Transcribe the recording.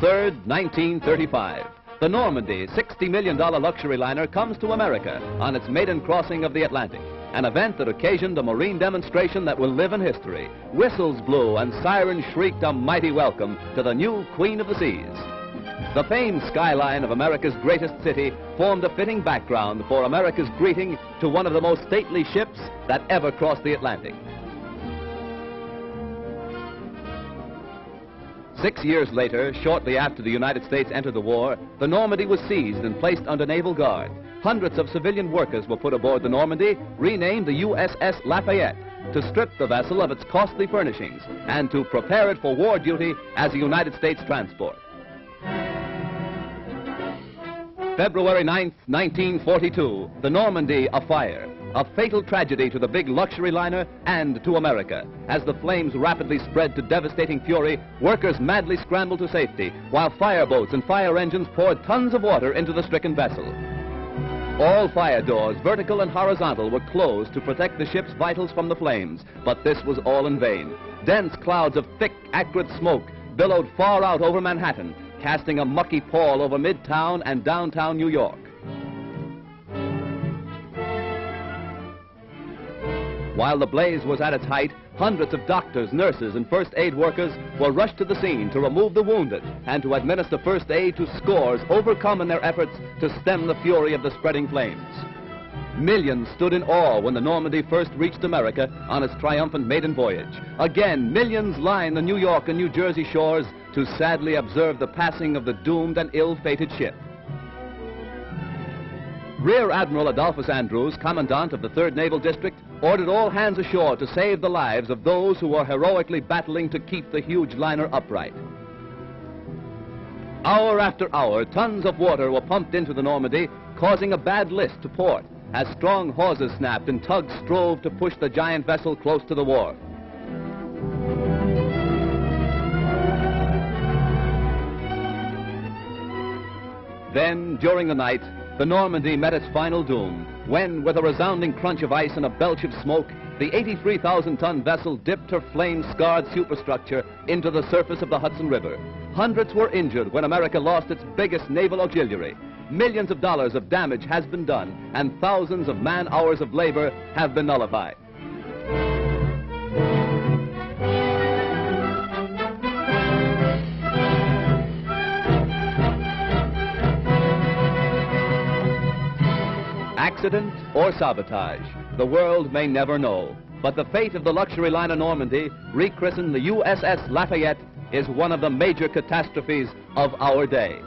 3rd, 1935. The Normandie, $60 million luxury liner, comes to America on its maiden crossing of the Atlantic, an event that occasioned a marine demonstration that will live in history. Whistles blew and sirens shrieked a mighty welcome to the new Queen of the Seas. The famed skyline of America's greatest city formed a fitting background for America's greeting to one of the most stately ships that ever crossed the Atlantic. 6 years later, shortly after the United States entered the war, the Normandie was seized and placed under naval guard. Hundreds of civilian workers were put aboard the Normandie, renamed the USS Lafayette, to strip the vessel of its costly furnishings and to prepare it for war duty as a United States transport. February 9th, 1942, the Normandie afire. A fatal tragedy to the big luxury liner and to America. As the flames rapidly spread to devastating fury, workers madly scrambled to safety, while fireboats and fire engines poured tons of water into the stricken vessel. All fire doors, vertical and horizontal, were closed to protect the ship's vitals from the flames, but this was all in vain. Dense clouds of thick, acrid smoke billowed far out over Manhattan, casting a mucky pall over Midtown and downtown New York. While the blaze was at its height, hundreds of doctors, nurses, and first aid workers were rushed to the scene to remove the wounded and to administer first aid to scores overcome in their efforts to stem the fury of the spreading flames. Millions stood in awe when the Normandie first reached America on its triumphant maiden voyage. Again, millions lined the New York and New Jersey shores to sadly observe the passing of the doomed and ill-fated ship. Rear Admiral Adolphus Andrews, Commandant of the 3rd Naval District, ordered all hands ashore to save the lives of those who were heroically battling to keep the huge liner upright. Hour after hour, tons of water were pumped into the Normandie, causing a bad list to port, as strong hawsers snapped and tugs strove to push the giant vessel close to the wharf. Then, during the night, the Normandie met its final doom, when, with a resounding crunch of ice and a belch of smoke, the 83,000-ton vessel dipped her flame-scarred superstructure into the surface of the Hudson River. Hundreds were injured when America lost its biggest naval auxiliary. Millions of dollars of damage has been done, and thousands of man-hours of labor have been nullified. Accident or sabotage, the world may never know. But the fate of the luxury liner Normandie, rechristened the USS Lafayette, is one of the major catastrophes of our day.